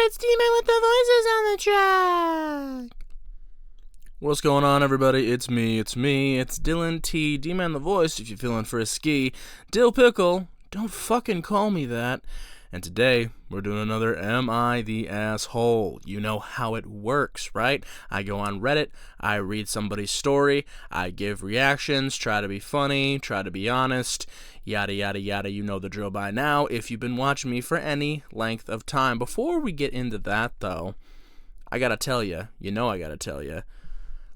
it's D-Man with the voices on the track. What's going on, everybody? It's me, it's Dylan T, D-Man the voice, if you're feeling frisky. Dill Pickle, don't fucking call me that. And today, we're doing another Am I the Asshole? You know how it works, right? I go on Reddit, I read somebody's story, I give reactions, try to be funny, try to be honest, yada yada yada, you know the drill by now if you've been watching me for any length of time. Before we get into that, though, I gotta tell you,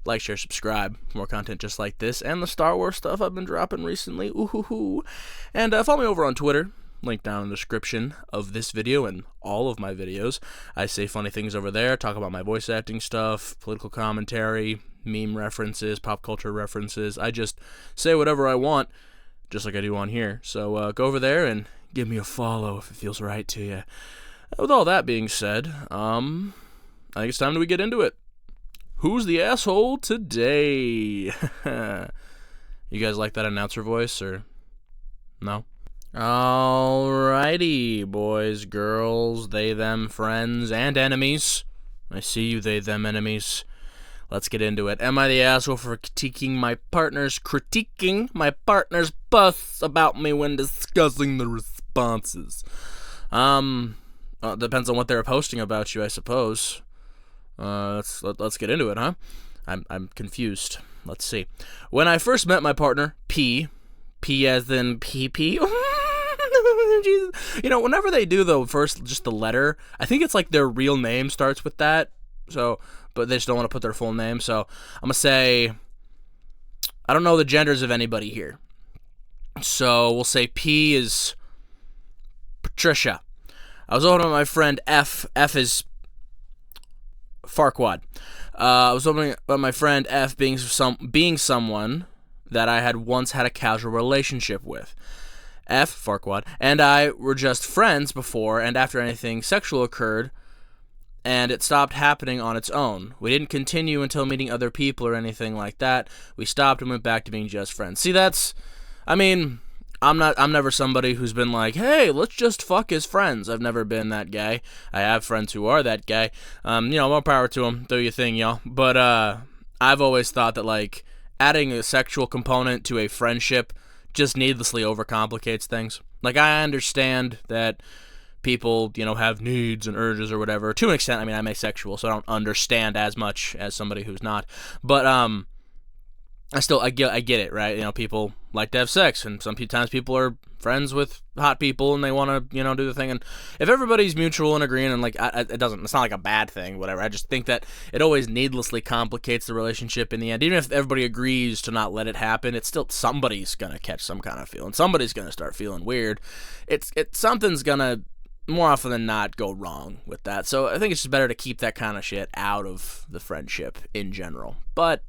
like, share, subscribe for more content just like this and the Star Wars stuff I've been dropping recently. Ooh-hoo-hoo. And follow me over on Twitter. Link down in the description of this video and all of my videos. I say funny things over there, talk about my voice acting stuff, political commentary, meme references, pop culture references. I just say whatever I want, just like I do on here. So go over there and give me a follow if it feels right to you. With all that being said, I think it's time that we get into it. Who's the asshole today? You guys like that announcer voice, or no? Alrighty, boys, girls, they, them, friends, and enemies. I see you, they, them, enemies. Let's get into it. Am I the asshole for critiquing my partner's posts about me when discussing the responses? Depends on what they're posting about you, I suppose. Let's get into it, huh? I'm confused. Let's see. When I first met my partner, P as in PP. Jesus. You know, whenever they do just the letter, I think it's like their real name starts with that. So, but they just don't want to put their full name. So I'm gonna say, I don't know the genders of anybody here. So we'll say P is Patricia. I was talking to my friend F. F is Farquaad. I was talking about my friend F being someone that I had once had a casual relationship with. F, Farquaad, and I were just friends before and after anything sexual occurred, and it stopped happening on its own. We didn't continue until meeting other people or anything like that. We stopped and went back to being just friends. See, I'm never somebody who's been like, hey, let's just fuck as friends. I've never been that guy. I have friends who are that guy. More power to them. Do your thing, y'all. But I've always thought that, like, adding a sexual component to a friendship just needlessly overcomplicates things. Like, I understand that people, have needs and urges or whatever. To an extent, I'm asexual, so I don't understand as much as somebody who's not. But I get it, right? People like to have sex, and sometimes people are friends with hot people, and they want to, do the thing. And if everybody's mutual and agreeing, and like, it's not like a bad thing, whatever. I just think that it always needlessly complicates the relationship in the end. Even if everybody agrees to not let it happen, it's still somebody's gonna catch some kind of feeling. Somebody's gonna start feeling weird. Something's gonna more often than not go wrong with that. So I think it's just better to keep that kind of shit out of the friendship in general. But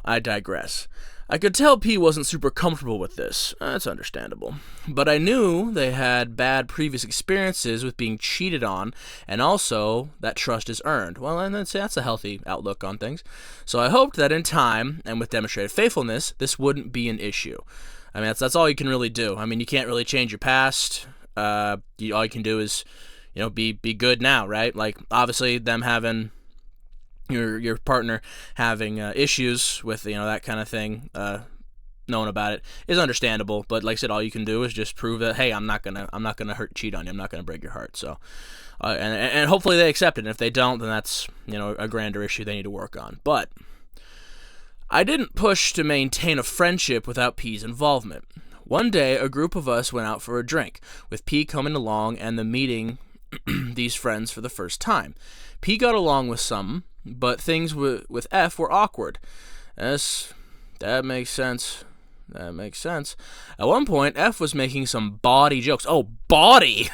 I digress. I could tell P wasn't super comfortable with this. That's understandable. But I knew they had bad previous experiences with being cheated on, and also that trust is earned. Well, and that's a healthy outlook on things. So I hoped that in time, and with demonstrated faithfulness, this wouldn't be an issue. That's all you can really do. You can't really change your past. All you can do is, be good now, right? Like, obviously, them having your partner having issues with that kind of thing, knowing about it is understandable. But like I said, all you can do is just prove that, hey, I'm not gonna cheat on you. I'm not gonna break your heart. So, and hopefully they accept it. And if they don't, then that's a grander issue they need to work on. But I didn't push to maintain a friendship without P's involvement. One day, a group of us went out for a drink, with P coming along and the meeting these friends for the first time. P got along with some, but things with F were awkward. Yes, that makes sense. At one point, F was making some bawdy jokes. Oh, bawdy!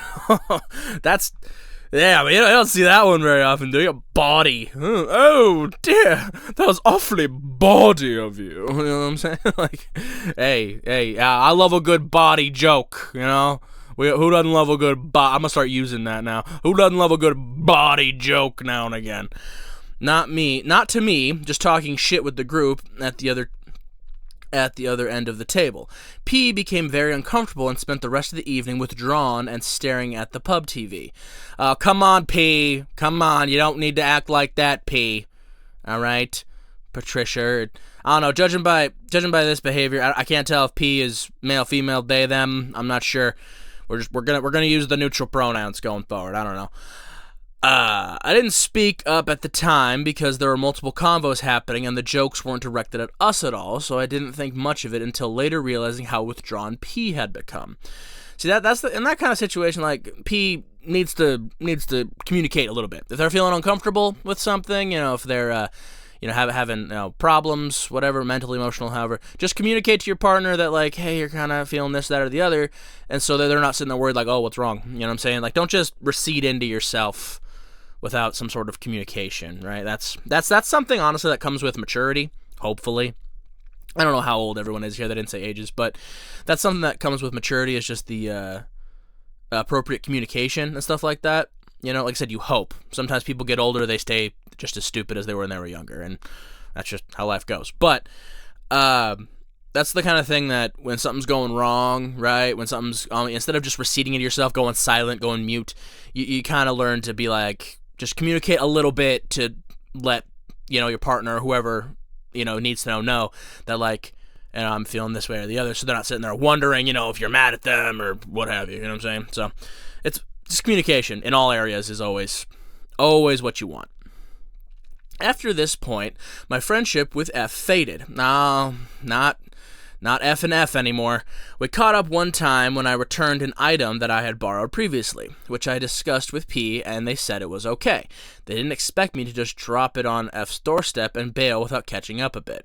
That's... Yeah, you don't see that one very often, do you? Bawdy. Oh, dear. That was awfully bawdy of you. You know what I'm saying? Like, hey, I love a good bawdy joke, Who doesn't love a good I'm going to start using that now. Who doesn't love a good bawdy joke now and again? Not to me, just talking shit with the group at the other at the other end of the table. P became very uncomfortable and spent the rest of the evening withdrawn and staring at the pub TV. Come on, P. Come on. You don't need to act like that, P. All right, Patricia. I don't know. Judging by this behavior, I can't tell if P is male, female, they, them. I'm not sure. We're gonna use the neutral pronouns going forward. I don't know. I didn't speak up at the time because there were multiple convos happening and the jokes weren't directed at us at all, so I didn't think much of it until later realizing how withdrawn P had become. See, that's in that kind of situation, like, P needs to communicate a little bit. If they're feeling uncomfortable with something, if they're having problems, whatever, mental, emotional, however, just communicate to your partner that, like, hey, you're kind of feeling this, that, or the other, and so that they're not sitting there worried, like, oh, what's wrong? You know what I'm saying? Like, don't just recede into yourself without some sort of communication, right? That's something, honestly, that comes with maturity, hopefully. I don't know how old everyone is here. They didn't say ages, but that's something that comes with maturity, is just the appropriate communication and stuff like that. Like I said, you hope. Sometimes people get older, they stay just as stupid as they were when they were younger, and that's just how life goes. But that's the kind of thing that when something's going wrong, right, when something's instead of just receding into yourself, going silent, going mute, you kind of learn to be like, just communicate a little bit to let your partner or whoever needs to know that, like, I'm feeling this way or the other, so they're not sitting there wondering if you're mad at them or what have you. You know what I'm saying? So it's just communication in all areas is always what you want. After this point, my friendship with F faded. No, not F and F anymore. We caught up one time when I returned an item that I had borrowed previously, which I discussed with P, and they said it was okay. They didn't expect me to just drop it on F's doorstep and bail without catching up a bit.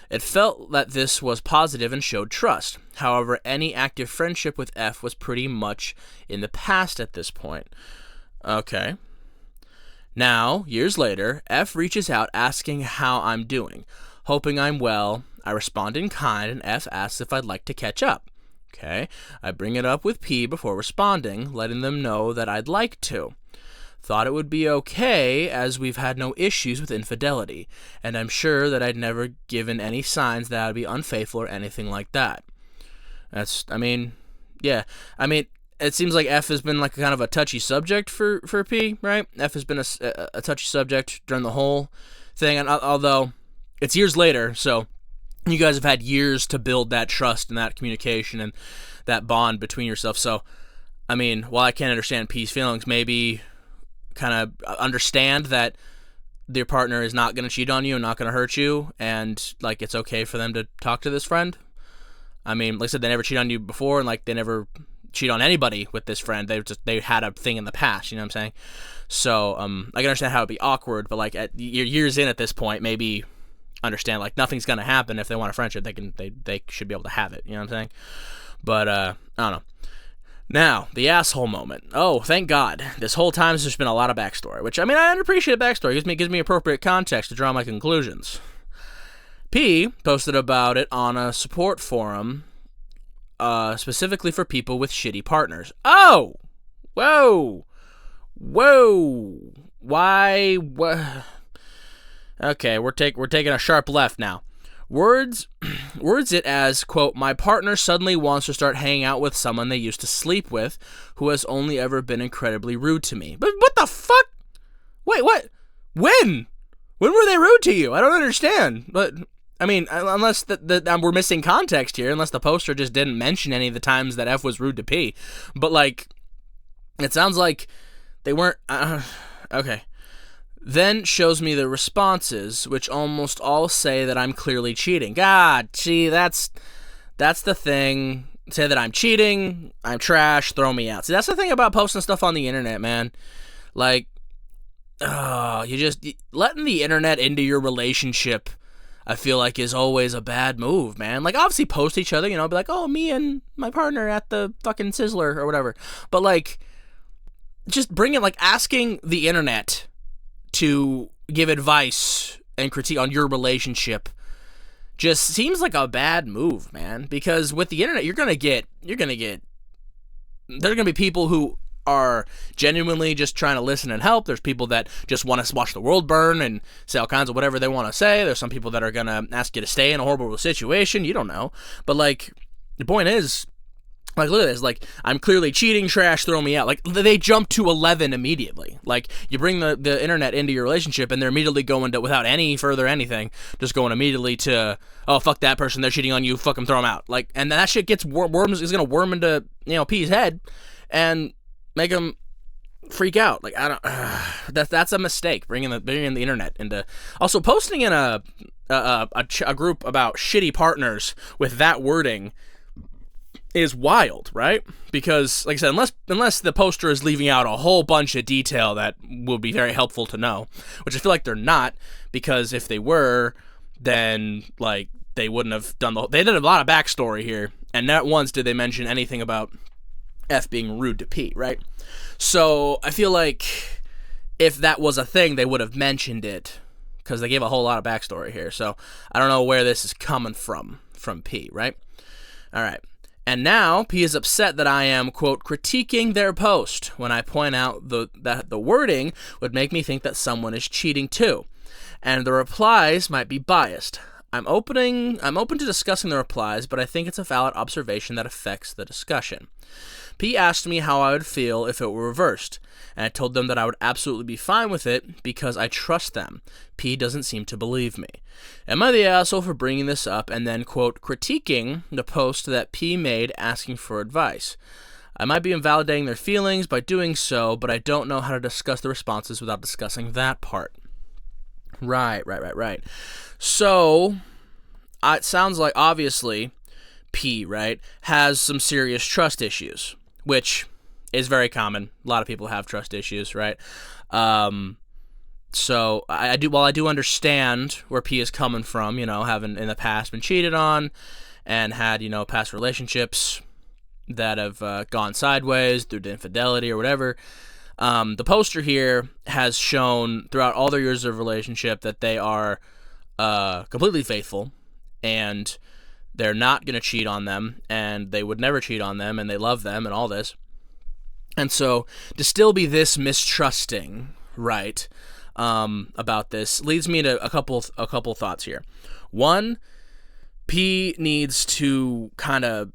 It felt that this was positive and showed trust. However, any active friendship with F was pretty much in the past at this point. Okay. Now, years later, F reaches out asking how I'm doing. Hoping I'm well, I respond in kind, and F asks if I'd like to catch up. Okay, I bring it up with P before responding, letting them know that I'd like to. Thought it would be okay, as we've had no issues with infidelity, and I'm sure that I'd never given any signs that I'd be unfaithful or anything like that. It seems like F has been like kind of a touchy subject for P, right? F has been a touchy subject during the whole thing, and although it's years later, so you guys have had years to build that trust and that communication and that bond between yourself. So, while I can't understand P's feelings, maybe kind of understand that their partner is not going to cheat on you and not going to hurt you, and, like, it's okay for them to talk to this friend. Like I said, they never cheat on you before, and, like, they never cheat on anybody with this friend. They had a thing in the past, you know what I'm saying? So, I can understand how it'd be awkward, but, like, you're years in at this point, maybe understand, like, nothing's gonna happen. If they want a friendship, they should be able to have it, you know what I'm saying? But I don't know. Now, the asshole moment. Oh, thank God. This whole time there's just been a lot of backstory, which, I appreciate backstory. It gives me appropriate context to draw my conclusions. P posted about it on a support forum, specifically for people with shitty partners. Oh! Whoa! Why? Okay, we're taking a sharp left now. Words it as, quote, my partner suddenly wants to start hanging out with someone they used to sleep with who has only ever been incredibly rude to me. But what the fuck? Wait, what? When? When were they rude to you? I don't understand. But, unless we're missing context here, unless the poster just didn't mention any of the times that F was rude to P. But, like, it sounds like they weren't... okay. Then shows me the responses, which almost all say that I'm clearly cheating. God, gee, that's the thing. Say that I'm cheating, I'm trash, throw me out. See, that's the thing about posting stuff on the internet, man. Like, letting the internet into your relationship, I feel like, is always a bad move, man. Like, obviously post each other, be like, oh, me and my partner at the fucking Sizzler or whatever. But, like, just bring it, like, asking the internet to give advice and critique on your relationship just seems like a bad move, man. Because with the internet, there's gonna be people who are genuinely just trying to listen and help. There's people that just want to watch the world burn and say all kinds of whatever they want to say. There's some people that are going to ask you to stay in a horrible situation. You don't know. But, like, the point is, like, look at this. Like, I'm clearly cheating, trash, throw me out. Like, they jump to 11 immediately. Like, you bring the internet into your relationship, and they're immediately going to, without any further anything, just going immediately to, oh, fuck that person, they're cheating on you, fuck them, throw them out. Like, and that shit gets is going to worm into, P's head, and make him freak out. Like, I don't. That's a mistake. Bringing the internet into. Also, posting in a group about shitty partners with that wording is wild, right? Because, like I said, unless the poster is leaving out a whole bunch of detail that would be very helpful to know, which I feel like they're not, because if they were, then like they wouldn't have done they did a lot of backstory here, and not once did they mention anything about F being rude to P, right? So I feel like if that was a thing, they would have mentioned it, because they gave a whole lot of backstory here. So I don't know where this is coming from P, right? All right. And now P is upset that I am, quote, critiquing their post when I point out that the wording would make me think that someone is cheating too, and the replies might be biased. I'm open to discussing the replies, but I think it's a valid observation that affects the discussion. P asked me how I would feel if it were reversed, and I told them that I would absolutely be fine with it because I trust them. P doesn't seem to believe me. Am I the asshole for bringing this up and then, quote, critiquing the post that P made asking for advice? I might be invalidating their feelings by doing so, but I don't know how to discuss the responses without discussing that part. Right. So, it sounds like, obviously, P, right, has some serious trust issues, which is very common. A lot of people have trust issues, right? So, I do understand where P is coming from, having in the past been cheated on and had, past relationships that have gone sideways through infidelity or whatever. The poster here has shown throughout all their years of relationship that they are completely faithful, and they're not going to cheat on them, and they would never cheat on them, and they love them and all this. And so to still be this mistrusting, right, about this leads me to a couple thoughts here. One, P needs to kind of,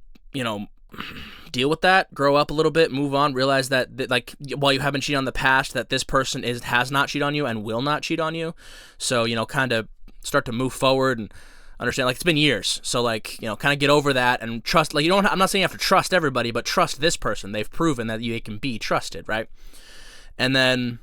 deal with that, grow up a little bit, move on, realize that like, while you haven't cheated on the past, that this person has not cheated on you and will not cheat on you. So, kind of start to move forward and understand, like, it's been years. So, like, kind of get over that and trust, like, I'm not saying you have to trust everybody, but trust this person. They've proven that you can be trusted, right? And then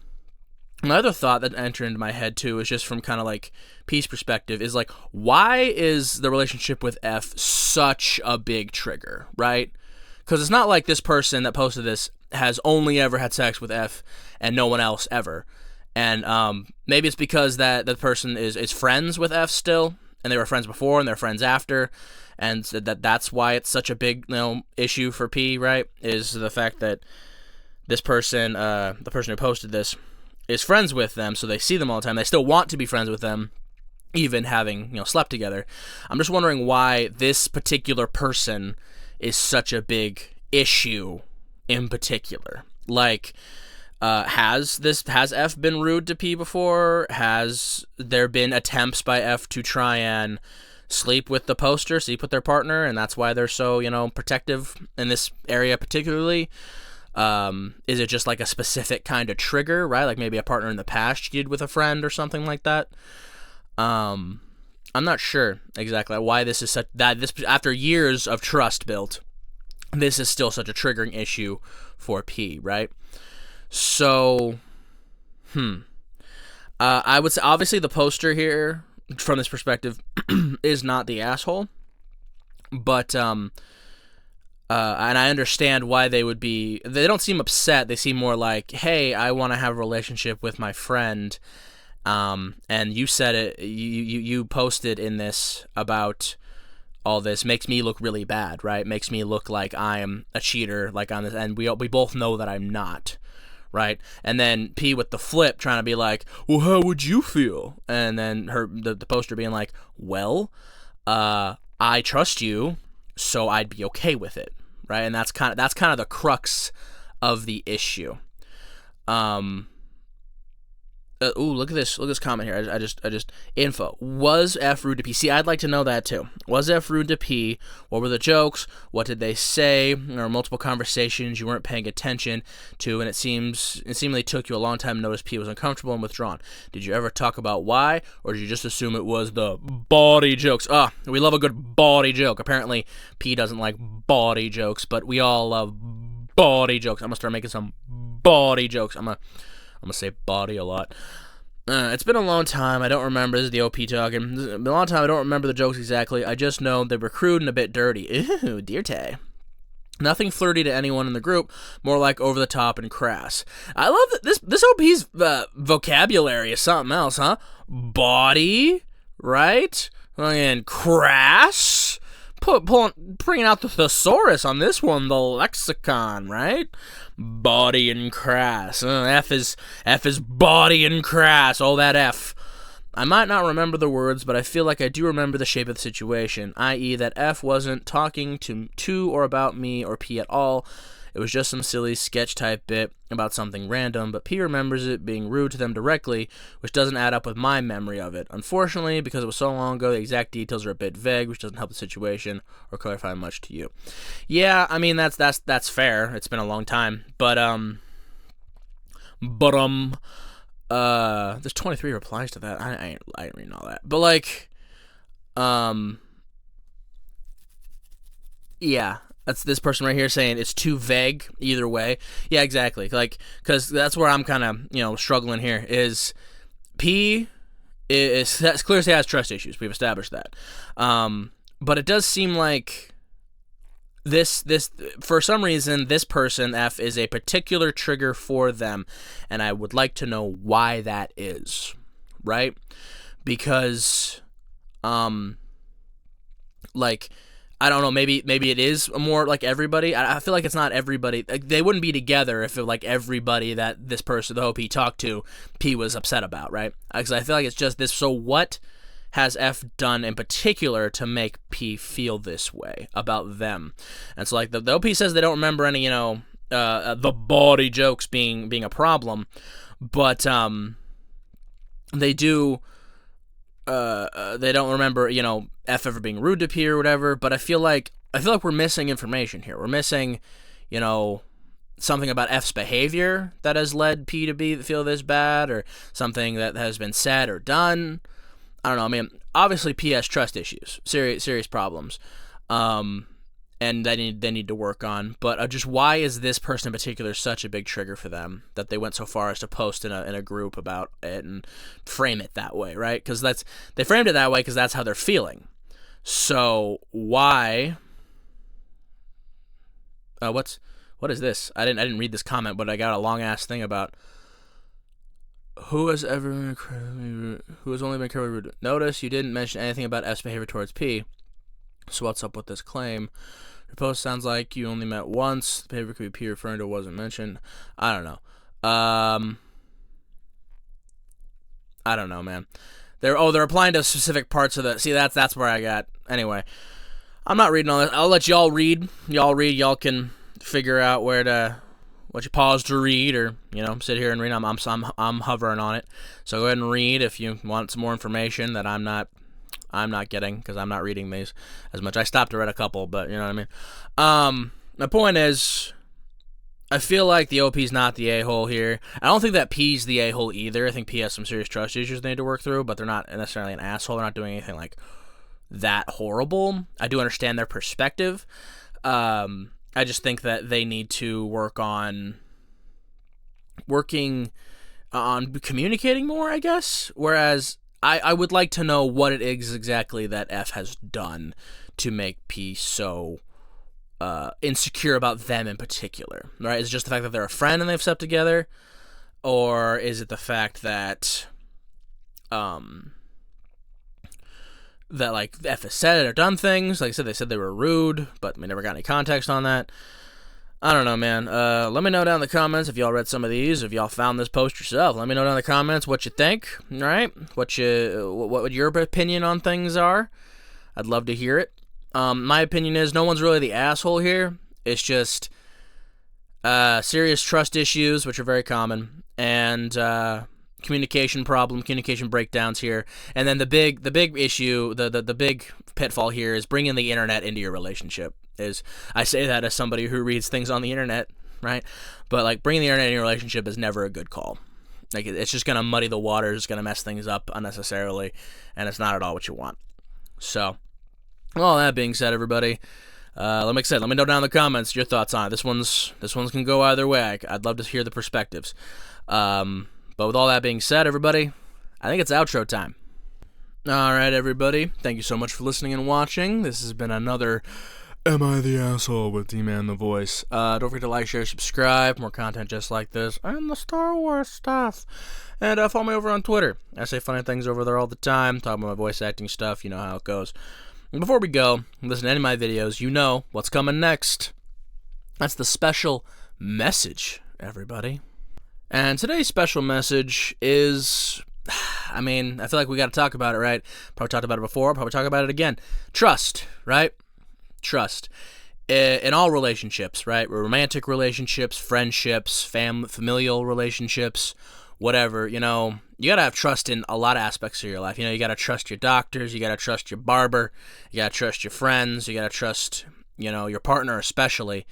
another thought that entered into my head, too, is just from kind of, like, P's perspective, is, like, why is the relationship with F such a big trigger, right? Because it's not like this person that posted this has only ever had sex with F and no one else ever. And maybe it's because that the person is friends with F still, and they were friends before and they're friends after, and that's why it's such a big issue for P, right? Is the fact that this person, the person who posted this, is friends with them, so they see them all the time. They still want to be friends with them, even having slept together. I'm just wondering why this particular person is such a big issue in particular. Like, has F been rude to P before? Has there been attempts by F to try and sleep with the poster, sleep with their partner, and that's why they're so, protective in this area particularly? Is it just like a specific kind of trigger, right? Like maybe a partner in the past cheated with a friend or something like that? I'm not sure exactly why this is such that this after years of trust built, this is still such a triggering issue for P, right? So, I would say obviously the poster here, from this perspective, is not the asshole, but and I understand why they would be. They don't seem upset. They seem more like, hey, I want to have a relationship with my friend. And you said it, you posted in this about all this makes me look really bad, right? Makes me look like I am a cheater, like on this, and we both know that I'm not, right? And then P with the flip trying to be like, well, how would you feel? And then the poster being like, well, I trust you, so I'd be okay with it, right? And that's kind of the crux of the issue. Look at this. Look at this comment here. I just info. Was F rude to P? See, I'd like to know that too. Was F rude to P? What were the jokes? What did they say? There were multiple conversations you weren't paying attention to, and it seemingly took you a long time to notice P was uncomfortable and withdrawn. Did you ever talk about why, or did you just assume it was the bawdy jokes? We love a good bawdy joke. Apparently, P doesn't like bawdy jokes, but we all love bawdy jokes. I'm gonna start making some bawdy jokes. I'm gonna say body a lot. It's been a long time. I don't remember. This is the OP talking. It's been a long time. I don't remember the jokes exactly. I just know they were crude and a bit dirty. Ew, dear Tay. Nothing flirty to anyone in the group. More like over the top and crass. I love that this OP's vocabulary is something else, huh? Body, right? And crass. Bringing out the thesaurus on this one, the lexicon, right? Body and crass. F is body and crass. All that F. I might not remember the words, but I feel like I do remember the shape of the situation, i.e. that F wasn't talking to or about me or P at all. It was just some silly sketch-type bit about something random, but P remembers it being rude to them directly, which doesn't add up with my memory of it. Unfortunately, because it was so long ago, the exact details are a bit vague, which doesn't help the situation or clarify much to you. Yeah, I mean, that's fair. It's been a long time, but there's 23 replies to that. I ain't reading all that, but like, yeah. That's this person right here saying it's too vague either way. Yeah, exactly. Like, because that's where I'm kind of, struggling here is P is that's clear as he has trust issues. We've established that. But it does seem like this for some reason, this person, F, is a particular trigger for them. And I would like to know why that is, right? Because, like, I don't know, maybe it is more like everybody. I feel like it's not everybody. Like, they wouldn't be together if it like everybody that this person, the OP, talked to, P was upset about, right? Because I feel like it's just this. So what has F done in particular to make P feel this way about them? And so like the OP says they don't remember any, the bawdy jokes being a problem, but they do. They don't remember, F ever being rude to P or whatever, but I feel like we're missing information here. We're missing, something about F's behavior that has led P to feel this bad, or something that has been said or done. I don't know. I mean, obviously P has trust issues, serious problems, and they need to work on. But just why is this person in particular such a big trigger for them that they went so far as to post in a group about it and frame it that way, right? Because they framed it that way because that's how they're feeling. So why? What is this? I didn't read this comment, but I got a long ass thing about who has only been incredibly rude. Notice you didn't mention anything about F's behavior towards P. So what's up with this claim? Your post sounds like you only met once. The behavior could be P referring to wasn't mentioned. I don't know. I don't know, man. They're applying to specific parts of the. See, that's where I got. Anyway, I'm not reading all this. I'll let y'all read. Y'all can figure out what you pause to read, or sit here and read. I'm hovering on it. So go ahead and read if you want some more information that I'm not getting, because I'm not reading these as much. I stopped to read a couple, but you know what I mean. My point is, I feel like the OP's not the a-hole here. I don't think that P's the a-hole either. I think P has some serious trust issues they need to work through, but they're not necessarily an asshole. They're not doing anything like that horrible. I do understand their perspective. I just think that they need to working on communicating more, I guess. Whereas I would like to know what it is exactly that F has done to make P so insecure about them in particular, right? Is it just the fact that they're a friend and they've slept together? Or is it the fact that that like F has said or done things? Like I said, they said they were rude, but we never got any context on that. I don't know, man. Let me know down in the comments if y'all read some of these, if y'all found this post yourself. Let me know down in the comments what you think, all right? What your opinion on things are. I'd love to hear it. My opinion is no one's really the asshole here. It's just serious trust issues, which are very common, and communication breakdowns here. And then the big issue, the big pitfall here is bringing the internet into your relationship. I say that as somebody who reads things on the internet, right? But like bringing the internet into your relationship is never a good call. Like it's just gonna muddy the waters, it's gonna mess things up unnecessarily, and it's not at all what you want. So, all that being said, everybody, let me know down in the comments your thoughts on it. This one's can go either way. I'd love to hear the perspectives. But with all that being said, everybody, I think it's outro time. All right, everybody, thank you so much for listening and watching. This has been another Am I the Asshole with D-Man the Voice. Don't forget to like, share, subscribe. More content just like this and the Star Wars stuff. And follow me over on Twitter. I say funny things over there all the time. Talk about my voice acting stuff. You know how it goes. And before we go, listen to any of my videos. You know what's coming next. That's the special message, everybody. And today's special message is, I feel like we got to talk about it, right? Probably talked about it before. Probably talk about it again. Trust, right? Trust in all relationships, right? Romantic relationships, friendships, familial relationships, whatever. You gotta have trust in a lot of aspects of your life. You gotta trust your doctors, you gotta trust your barber, you gotta trust your friends, you gotta trust, your partner especially.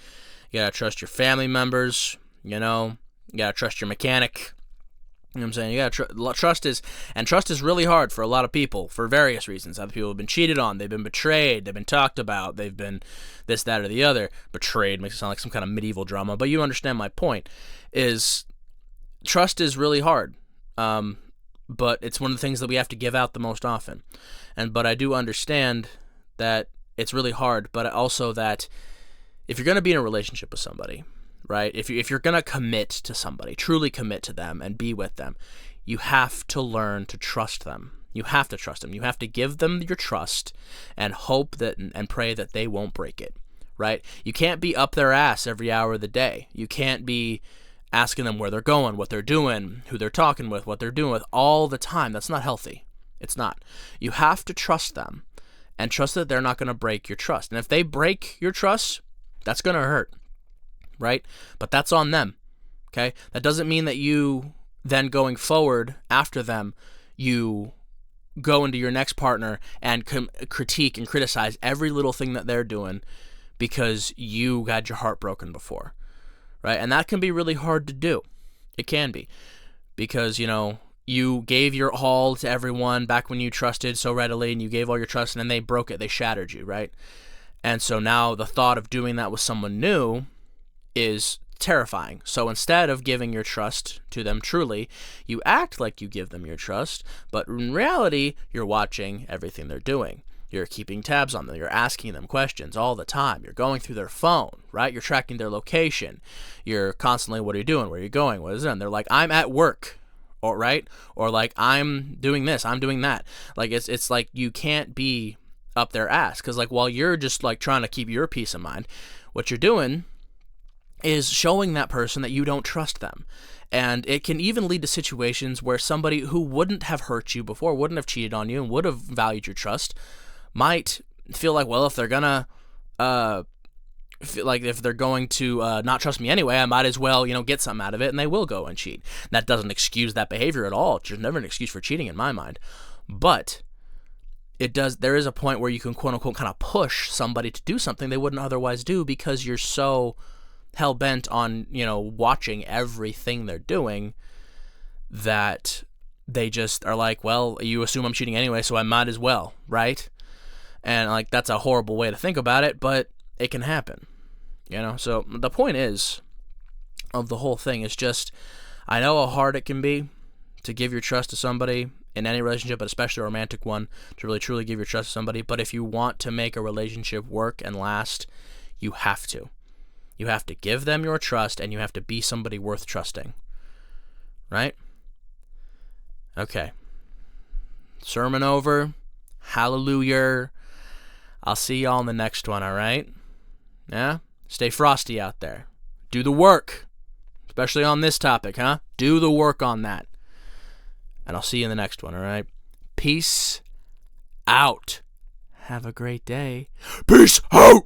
You gotta trust your family members. You gotta trust your mechanic. You know what I'm saying? You gotta trust is really hard for a lot of people for various reasons. Other people have been cheated on, they've been betrayed, they've been talked about, they've been this, that, or the other. Betrayed makes it sound like some kind of medieval drama, but you understand my point. Is trust is really hard, but it's one of the things that we have to give out the most often. But I do understand that it's really hard, but also that if you're gonna be in a relationship with somebody, right? If you're going to commit to somebody, truly commit to them and be with them, you have to learn to trust them. You have to trust them. You have to give them your trust and hope that and pray that they won't break it, right? You can't be up their ass every hour of the day. You can't be asking them where they're going, what they're doing, who they're talking with, what they're doing with all the time. That's not healthy. It's not. You have to trust them and trust that they're not going to break your trust. And if they break your trust, that's going to hurt. Right? But that's on them, okay? That doesn't mean that you then going forward after them, you go into your next partner and critique and criticize every little thing that they're doing because you had your heart broken before, right? And that can be really hard to do. It can be because, you gave your all to everyone back when you trusted so readily and you gave all your trust and then they broke it, they shattered you, right? And so now the thought of doing that with someone new is terrifying. So instead of giving your trust to them truly, you act like you give them your trust, but in reality, you're watching everything they're doing. You're keeping tabs on them. You're asking them questions all the time. You're going through their phone, right? You're tracking their location. You're constantly, what are you doing? Where are you going? What is it? And they're like, I'm at work, or right? Or like, I'm doing this, I'm doing that. Like, it's like you can't be up their ass, because like while you're just like trying to keep your peace of mind, what you're doing is showing that person that you don't trust them. And it can even lead to situations where somebody who wouldn't have hurt you before, wouldn't have cheated on you, and would have valued your trust, might feel like, well, if they're gonna if they're going to not trust me anyway, I might as well, get something out of it, and they will go and cheat. That doesn't excuse that behavior at all. There's never an excuse for cheating in my mind. But there is a point where you can quote unquote kind of push somebody to do something they wouldn't otherwise do because you're so hell-bent on, watching everything they're doing that they just are like, well, you assume I'm cheating anyway, so I might as well, right? And like, that's a horrible way to think about it, but it can happen, So the point of the whole thing is just, I know how hard it can be to give your trust to somebody in any relationship, but especially a romantic one, to really truly give your trust to somebody. But if you want to make a relationship work and last, you have to. You have to give them your trust, and you have to be somebody worth trusting. Right? Okay. Sermon over. Hallelujah. I'll see y'all in the next one, alright? Yeah? Stay frosty out there. Do the work. Especially on this topic, huh? Do the work on that. And I'll see you in the next one, alright? Peace out. Have a great day. Peace out!